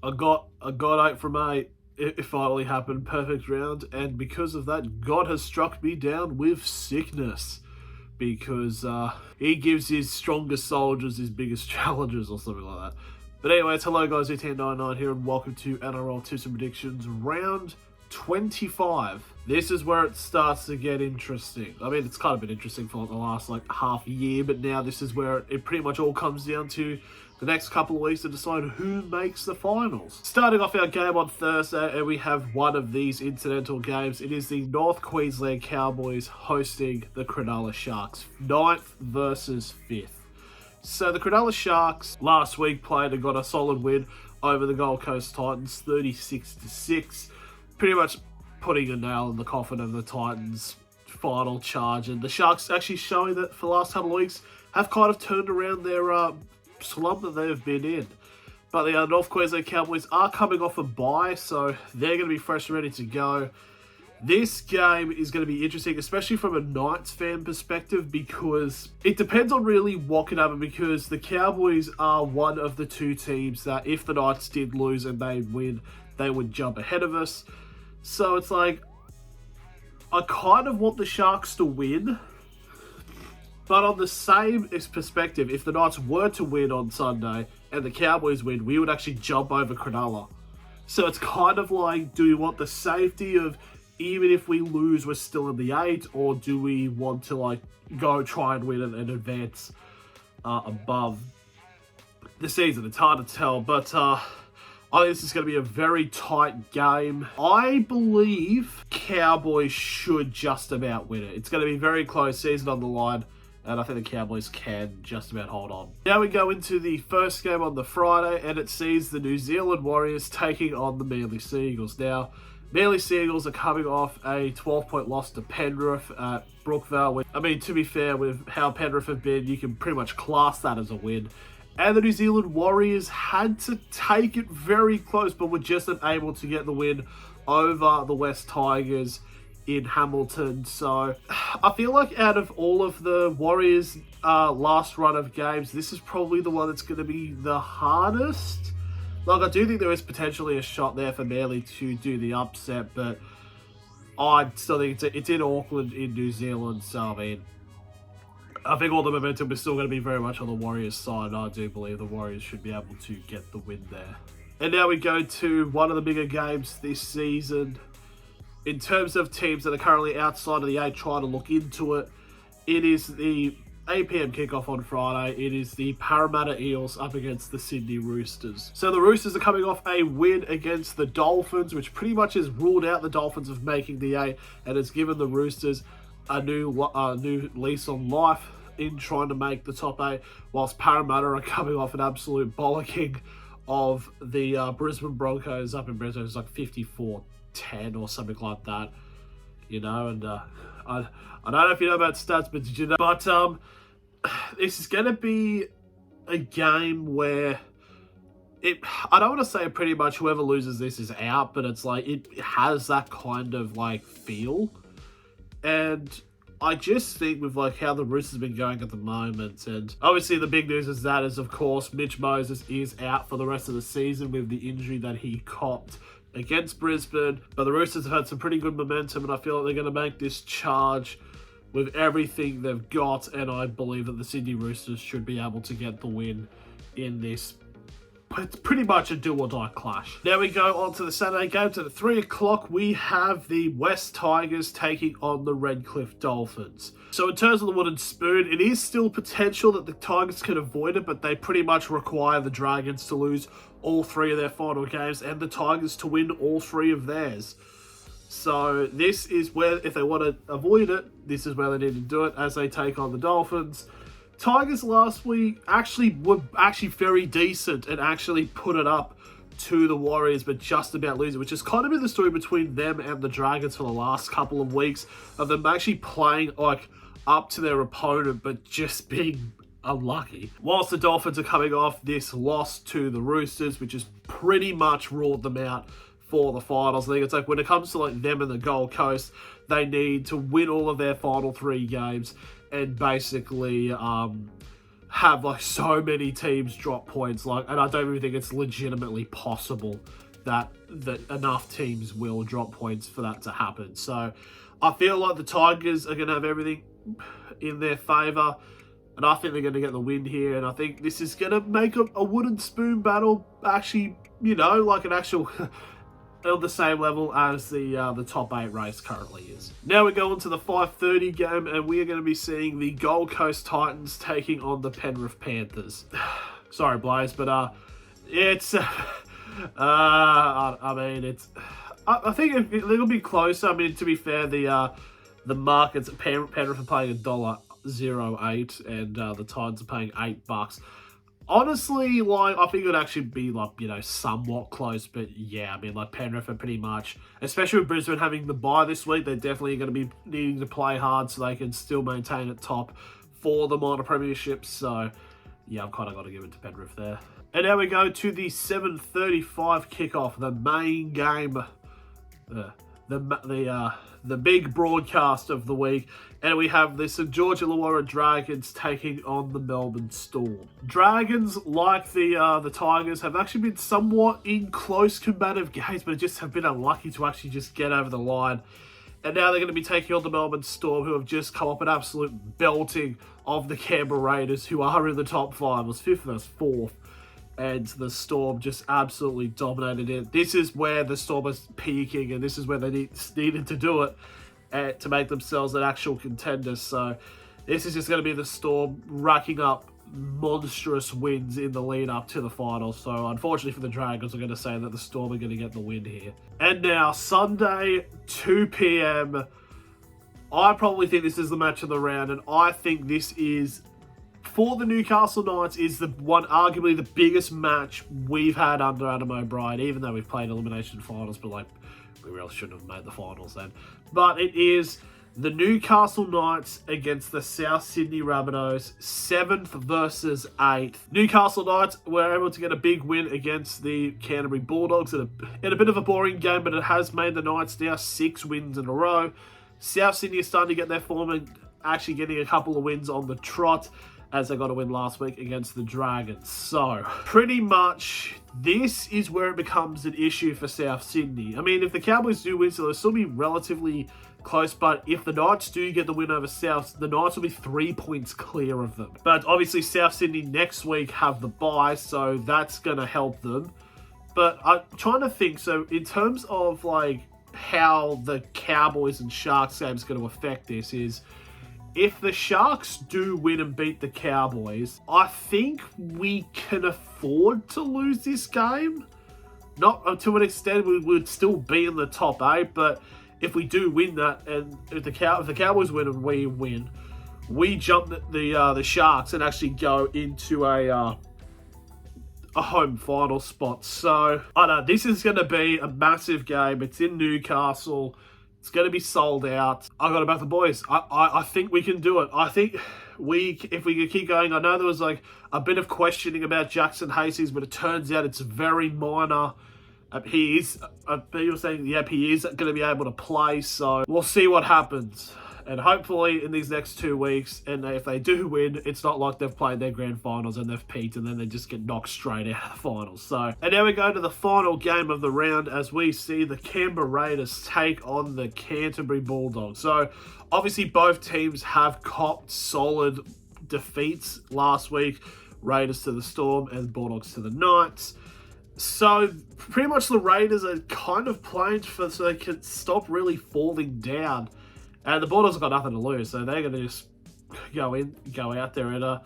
I got 8 from 8. It finally happened, perfect round, and because of that, God has struck me down with sickness. Because he gives his strongest soldiers his biggest challenges or something like that. But anyways, hello guys, ET99 here and welcome to NRL Tips and Predictions round 25. This is where it starts to get interesting. I mean, it's kind of been interesting for the last half year, but now this is where it pretty much all comes down to the next couple of weeks to decide who makes the finals. Starting off our game on Thursday, and we have one of these incidental games. It is the North Queensland Cowboys hosting the Cronulla Sharks, 9th versus 5th. So the Cronulla Sharks last week played and got a solid win over the Gold Coast Titans, 36-6. Pretty much putting a nail in the coffin of the Titans' final charge. And the Sharks actually showing that for the last couple of weeks have kind of turned around their slump that they've been in. But the North Queensland Cowboys are coming off a bye, so they're going to be fresh and ready to go. This game is going to be interesting, especially from a Knights fan perspective, because it depends on really what can happen, because the Cowboys are one of the two teams that if the Knights did lose and they win, they would jump ahead of us. So it's like, I kind of want the Sharks to win. But on the same perspective, if the Knights were to win on Sunday and the Cowboys win, we would actually jump over Cronulla. So it's kind of like, do we want the safety of, even if we lose, we're still in the 8, or do we want to go try and win and advance above the season? It's hard to tell, but I think this is going to be a very tight game. I believe Cowboys should just about win it. It's going to be very close, season on the line. And I think the Cowboys can just about hold on. Now we go into the first game on the Friday, and it sees the New Zealand Warriors taking on the Manly Sea Eagles. Now, Manly Sea Eagles are coming off a 12-point loss to Penrith at Brookvale. I mean, to be fair, with how Penrith have been, you can pretty much class that as a win. And the New Zealand Warriors had to take it very close, but were just unable to get the win over the West Tigers in Hamilton. So I feel like out of all of the Warriors' last run of games, this is probably the one that's going to be the hardest. I do think there is potentially a shot there for Manly to do the upset, but I still think it's in Auckland in New Zealand. So I mean, I think all the momentum is still going to be very much on the Warriors' side. I do believe the Warriors should be able to get the win there. And now we go to one of the bigger games this season. In terms of teams that are currently outside of the 8 trying to look into it, it is the 8 p.m. kickoff on Friday. It is the Parramatta Eels up against the Sydney Roosters. So the Roosters are coming off a win against the Dolphins, which pretty much has ruled out the Dolphins of making the 8 and has given the Roosters a new lease on life in trying to make the top 8, whilst Parramatta are coming off an absolute bollocking of the Brisbane Broncos up in Brisbane. It's like 54-10 or something like that, you know. And I don't know if you know about stats, but did you know? But this is going to be a game where I don't want to say pretty much whoever loses this is out, but it's like it has that kind of feel. And I just think with how the Roosters have been going at the moment, and obviously the big news is of course Mitch Moses is out for the rest of the season with the injury that he copped against Brisbane. But the Roosters have had some pretty good momentum, and I feel like they're going to make this charge with everything they've got, and I believe that the Sydney Roosters should be able to get the win in this. It's pretty much a do-or-die clash. Now we go on to the Saturday games. At 3 o'clock, we have the West Tigers taking on the Redcliffe Dolphins. So in terms of the wooden spoon, it is still potential that the Tigers can avoid it, but they pretty much require the Dragons to lose all 3 of their final games and the Tigers to win all 3 of theirs. So this is where, if they want to avoid it, this is where they need to do it as they take on the Dolphins. Tigers last week were very decent and actually put it up to the Warriors, but just about losing, which has kind of been the story between them and the Dragons for the last couple of weeks, of them actually playing up to their opponent, but just being unlucky. Whilst the Dolphins are coming off this loss to the Roosters, which has pretty much ruled them out for the finals. I think it's when it comes to them and the Gold Coast, they need to win all of their final 3 games and basically have like so many teams drop points, like, and I don't even think it's legitimately possible that enough teams will drop points for that to happen. So I feel like the Tigers are going to have everything in their favour, and I think they're going to get the win here, and I think this is going to make a wooden spoon battle actually, you know, like an actual on the same level as the top 8 race currently is. Now we go on to the 5:30 game, and we are going to be seeing the Gold Coast Titans taking on the Penrith Panthers. Sorry, Blaze, but it's I mean, it's I think it'll be close. I mean, to be fair, the markets at Penrith are paying $1.08, and the Titans are paying $8. Honestly, like, I think it would actually be, like, you know, somewhat close, but yeah, I mean, like, Penrith are pretty much, especially with Brisbane having the bye this week, they're definitely going to be needing to play hard so they can still maintain at top for the minor premierships, so yeah, I've kind of got to give it to Penrith there. And now we go to the 7:35 kickoff, the main game, the big broadcast of the week, and we have the St George Illawarra Dragons taking on the Melbourne Storm. Dragons, like the Tigers, have actually been somewhat in close combative games, but just have been unlucky to actually just get over the line. And now they're going to be taking on the Melbourne Storm, who have just come up an absolute belting of the Canberra Raiders, who are in the top 5. It was 5th versus 4th. And the Storm just absolutely dominated it. This is where the Storm was peaking, and this is where they needed to do it to make themselves an actual contender. So this is just going to be the Storm racking up monstrous wins in the lead up to the finals. So unfortunately for the Dragons, I'm going to say that the Storm are going to get the win here. And now Sunday, 2 p.m. I probably think this is the match of the round, and I think this is, for the Newcastle Knights, is the one, arguably the biggest match we've had under Adam O'Brien, even though we've played elimination finals, but like, we really shouldn't have made the finals then. But it is the Newcastle Knights against the South Sydney Rabbitohs, 7th versus 8th. Newcastle Knights were able to get a big win against the Canterbury Bulldogs in a bit of a boring game, but it has made the Knights now 6 wins in a row. South Sydney is starting to get their form and actually getting a couple of wins on the trot, as they got a win last week against the Dragons. So, pretty much, this is where it becomes an issue for South Sydney. I mean, if the Cowboys do win, so they'll still be relatively close, but if the Knights do get the win over South, the Knights will be 3 points clear of them. But obviously, South Sydney next week have the bye, so that's going to help them. But I'm trying to think, so in terms of, like, how the Cowboys and Sharks game is going to affect this is, if the Sharks do win and beat the Cowboys, I think we can afford to lose this game. Not to an extent, we would still be in the top 8, but if we do win that, and if the Cowboys win and we win, we jump the Sharks and actually go into a home final spot. So, I don't know, this is going to be a massive game. It's in Newcastle. It's going to be sold out. I got to back the boys. I think we can do it. I think if we could keep going. I know there was like a bit of questioning about Jackson Hastings, but it turns out it's very minor. He is, people saying, yep, he is going to be able to play. So we'll see what happens. And hopefully in these next 2 weeks, and if they do win, it's not like they've played their grand finals and they've peaked and then they just get knocked straight out of the finals. So, and now we go to the final game of the round as we see the Canberra Raiders take on the Canterbury Bulldogs. So, obviously both teams have copped solid defeats last week. Raiders to the Storm and Bulldogs to the Knights. So, pretty much the Raiders are kind of playing so they can stop really falling down. And the Bulldogs have got nothing to lose, so they're going to just go out there. And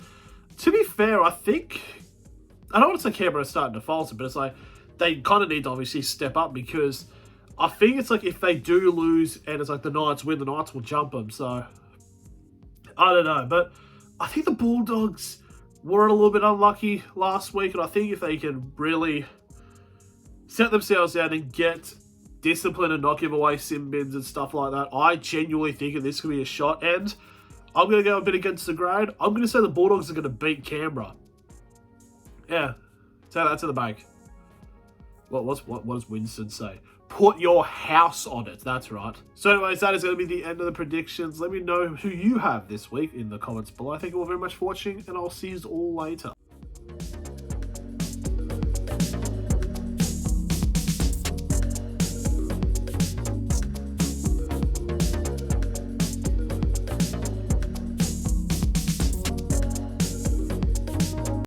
to be fair, I think, I don't want to say Canberra is starting to falter, but it's like they kind of need to obviously step up, because I think it's like if they do lose and it's like the Knights win, the Knights will jump them. So, I don't know. But I think the Bulldogs were a little bit unlucky last week, and I think if they can really set themselves out and get discipline and not give away sim bins and stuff like that, I genuinely think that this could be a shot. And I'm going to go a bit against the grain. I'm going to say the Bulldogs are going to beat Canberra. Yeah, say that to the bank. What does Winston say? Put your house on it. That's right. So anyways, that is going to be the end of the predictions. Let me know who you have this week in the comments below. Thank you all very much for watching, and I'll see you all later.